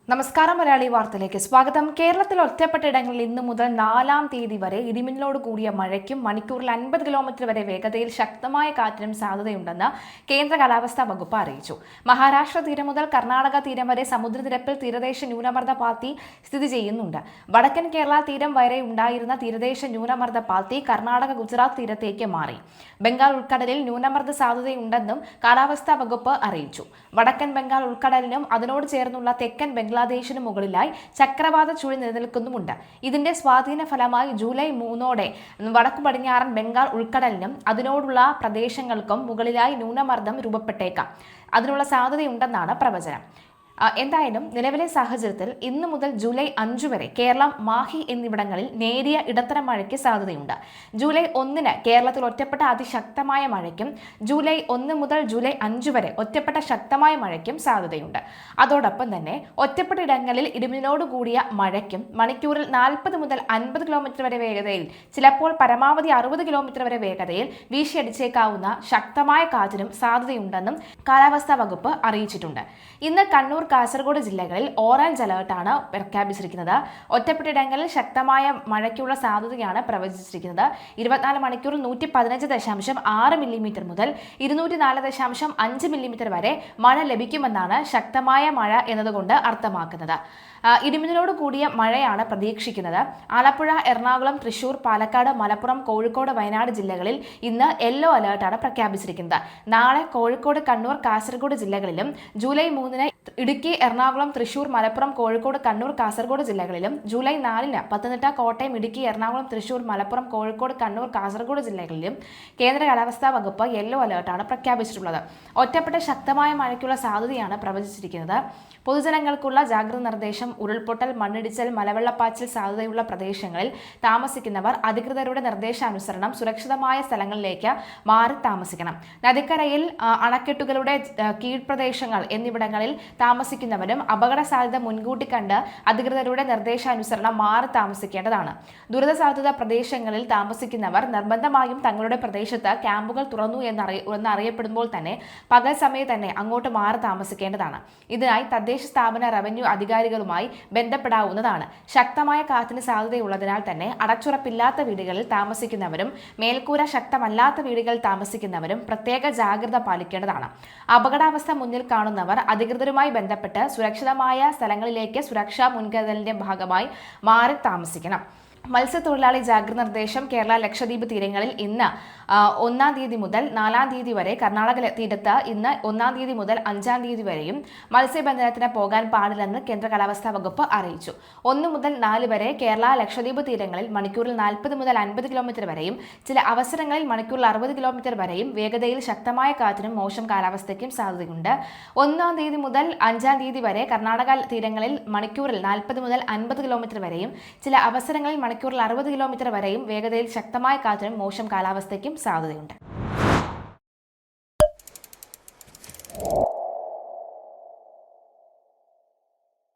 നമസ്കാരം. മലയാളി വാർത്തയിലേക്ക് സ്വാഗതം. കേരളത്തിൽ ഒറ്റപ്പെട്ട ഇടങ്ങളിൽ ഇന്നു മുതൽ 4-ാം തീയതി വരെ ഇടിമിന്നലോട് കൂടിയ മഴയ്ക്കും മണിക്കൂറിൽ 50 കിലോമീറ്റർ വരെ വേഗതയിൽ ശക്തമായ കാറ്റിനും സാധ്യതയുണ്ടെന്ന് കേന്ദ്ര കാലാവസ്ഥാ വകുപ്പ് അറിയിച്ചു. മഹാരാഷ്ട്ര തീരം മുതൽ കർണാടക തീരം വരെ സമുദ്രനിരപ്പിൽ തീരദേശ ന്യൂനമർദ്ദ പാത്തി സ്ഥിതി ചെയ്യുന്നുണ്ട്. വടക്കൻ കേരള തീരം വരെ ഉണ്ടായിരുന്ന തീരദേശ ന്യൂനമർദ്ദ പാത്തി കർണാടക ഗുജറാത്ത് തീരത്തേക്ക് മാറി. ബംഗാൾ ഉൾക്കടലിൽ ന്യൂനമർദ്ദ സാധ്യതയുണ്ടെന്നും കാലാവസ്ഥാ വകുപ്പ് അറിയിച്ചു. വടക്കൻ ബംഗാൾ ഉൾക്കടലിനും അതിനോട് ചേർന്നുള്ള തെക്കൻ ബംഗ്ലാദേശിന് മുകളിലായി ചക്രവാത ചുഴി നിലനിൽക്കുന്നുമുണ്ട്. ഇതിന്റെ സ്വാധീന ഫലമായി ജൂലൈ 3-ഓടെ വടക്കു പടിഞ്ഞാറൻ ബംഗാൾ ഉൾക്കടലിനും അതിനോടുള്ള പ്രദേശങ്ങൾക്കും മുകളിലായി ന്യൂനമർദ്ദം രൂപപ്പെട്ടേക്കാം. അതിനുള്ള സാധ്യതയുണ്ടെന്നാണ് പ്രവചനം. എന്തായാലും നിലവിലെ സാഹചര്യത്തിൽ ഇന്നു മുതൽ ജൂലൈ 5 വരെ കേരളം, മാഹി എന്നിവിടങ്ങളിൽ നേരിയ ഇടത്തരം മഴയ്ക്ക് സാധ്യതയുണ്ട്. ജൂലൈ 1-ന് കേരളത്തിൽ ഒറ്റപ്പെട്ട അതിശക്തമായ മഴയ്ക്കും ജൂലൈ 1 മുതൽ ജൂലൈ 5 വരെ ഒറ്റപ്പെട്ട ശക്തമായ മഴയ്ക്കും സാധ്യതയുണ്ട്. അതോടൊപ്പം തന്നെ ഒറ്റപ്പെട്ട ഇടങ്ങളിൽ ഇടിമിന്നലോട് കൂടിയ മഴയ്ക്കും മണിക്കൂറിൽ 40 മുതൽ 50 കിലോമീറ്റർ വരെ വേഗതയിൽ, ചിലപ്പോൾ പരമാവധി 60 കിലോമീറ്റർ വരെ വേഗതയിൽ വീശിയടിച്ചേക്കാവുന്ന ശക്തമായ കാറ്റിനും സാധ്യതയുണ്ടെന്നും കാലാവസ്ഥാ വകുപ്പ് അറിയിച്ചിട്ടുണ്ട്. ഇന്ന് കണ്ണൂർ, കാസർഗോഡ് ജില്ലകളിൽ ഓറഞ്ച് അലേർട്ടാണ് പ്രഖ്യാപിച്ചിരിക്കുന്നത്. ഒറ്റപ്പെട്ടിടങ്ങളിൽ ശക്തമായ മഴയ്ക്കുള്ള സാധ്യതയാണ് പ്രവചിച്ചിരിക്കുന്നത്. 24 മണിക്കൂറിൽ 115.6 മില്ലിമീറ്റർ മുതൽ 204.5 മില്ലിമീറ്റർ വരെ മഴ ലഭിക്കുമെന്നാണ് ശക്തമായ മഴ എന്നതുകൊണ്ട് അർത്ഥമാക്കുന്നത്. ഇടിമിന്നലോട് കൂടിയ മഴയാണ് പ്രതീക്ഷിക്കുന്നത്. ആലപ്പുഴ, എറണാകുളം, തൃശൂർ, പാലക്കാട്, മലപ്പുറം, കോഴിക്കോട്, വയനാട് ജില്ലകളിൽ ഇന്ന് യെല്ലോ അലേർട്ടാണ് പ്രഖ്യാപിച്ചിരിക്കുന്നത്. നാളെ കോഴിക്കോട്, കണ്ണൂർ, കാസർഗോഡ് ജില്ലകളിലും, ജൂലൈ 3-ന് ഇടുക്കി, എറണാകുളം, തൃശൂർ, മലപ്പുറം, കോഴിക്കോട്, കണ്ണൂർ, കാസർഗോഡ് ജില്ലകളിലും, ജൂലൈ 4-ന് പത്തനംതിട്ട, കോട്ടയം, ഇടുക്കി, എറണാകുളം, തൃശൂർ, മലപ്പുറം, കോഴിക്കോട്, കണ്ണൂർ, കാസർഗോഡ് ജില്ലകളിലും കേന്ദ്ര കാലാവസ്ഥാ വകുപ്പ് യെല്ലോ അലേർട്ടാണ് പ്രഖ്യാപിച്ചിട്ടുള്ളത്. ഒറ്റപ്പെട്ട ശക്തമായ മഴയ്ക്കുള്ള സാധ്യതയാണ് പ്രവചിച്ചിരിക്കുന്നത്. പൊതുജനങ്ങൾക്കുള്ള ജാഗ്രത നിർദ്ദേശം: ഉരുൾപൊട്ടൽ, മണ്ണിടിച്ചൽ, മലവെള്ളപ്പാച്ചിൽ സാധ്യതയുള്ള പ്രദേശങ്ങളിൽ താമസിക്കുന്നവർ അധികൃതരുടെ നിർദ്ദേശാനുസരണം സുരക്ഷിതമായ സ്ഥലങ്ങളിലേക്ക് മാറി താമസിക്കണം. നദിക്കരയിൽ, അണക്കെട്ടുകളുടെ കീഴ്പ്രദേശങ്ങൾ എന്നിവിടങ്ങളിൽ താമസിക്കുന്നവരും അപകട സാധ്യത മുൻകൂട്ടി കണ്ട് അധികൃതരുടെ നിർദ്ദേശാനുസരണം മാറി താമസിക്കേണ്ടതാണ്. ദുരിത സാധ്യത പ്രദേശങ്ങളിൽ താമസിക്കുന്നവർ നിർബന്ധമായും തങ്ങളുടെ പ്രദേശത്ത് ക്യാമ്പുകൾ തുറന്നു എന്നറിയപ്പെടുമ്പോൾ തന്നെ പകൽ സമയത്ത് തന്നെ അങ്ങോട്ട് മാറി താമസിക്കേണ്ടതാണ്. ഇതിനായി തദ്ദേശ സ്ഥാപന, റവന്യൂ അധികാരികളുമായി ബന്ധപ്പെടാവുന്നതാണ്. ശക്തമായ കാറ്റിന് സാധ്യതയുള്ളതിനാൽ തന്നെ അടച്ചുറപ്പില്ലാത്ത വീടുകളിൽ താമസിക്കുന്നവരും മേൽക്കൂര ശക്തമല്ലാത്ത വീടുകളിൽ താമസിക്കുന്നവരും പ്രത്യേക ജാഗ്രത പാലിക്കേണ്ടതാണ്. അപകടാവസ്ഥ മുന്നിൽ കാണുന്നവർ അധികൃതരുമായി ബന്ധപ്പെട്ട് സുരക്ഷിതമായ സ്ഥലങ്ങളിലേക്ക് സുരക്ഷാ മുൻകരുതലിന്റെ ഭാഗമായി മാറി താമസിക്കണം. മത്സ്യത്തൊഴിലാളി ജാഗ്രത നിർദ്ദേശം: കേരള, ലക്ഷദ്വീപ് തീരങ്ങളിൽ ഇന്ന് 1-ാം തീയതി മുതൽ 4-ാം തീയതി വരെ, കർണാടക തീരത്ത് ഇന്ന് 1-ാം തീയതി മുതൽ 5-ാം തീയതി വരെയും മത്സ്യബന്ധനത്തിന് പോകാൻ പാടില്ലെന്ന് കേന്ദ്ര കാലാവസ്ഥാ വകുപ്പ് അറിയിച്ചു. 1 മുതൽ 4 വരെ കേരള, ലക്ഷദ്വീപ് തീരങ്ങളിൽ മണിക്കൂറിൽ 40 മുതൽ 50 കിലോമീറ്റർ വരെയും, ചില അവസരങ്ങളിൽ മണിക്കൂറിൽ 60 കിലോമീറ്റർ വരെയും വേഗതയിൽ ശക്തമായ കാറ്റിനും മോശം കാലാവസ്ഥയ്ക്കും സാധ്യതയുണ്ട്. 1-ാം തീയതി മുതൽ 5-ാം തീയതി വരെ കർണാടക തീരങ്ങളിൽ മണിക്കൂറിൽ 40 മുതൽ 50 കിലോമീറ്റർ വരെയും, ചില അവസരങ്ങളിൽ മണിക്കൂറിൽ 60 കിലോമീറ്റർ വരെയും വേഗതയിൽ ശക്തമായ കാറ്റിനും മോശം കാലാവസ്ഥയ്ക്കും സാധ്യതയുണ്ട്.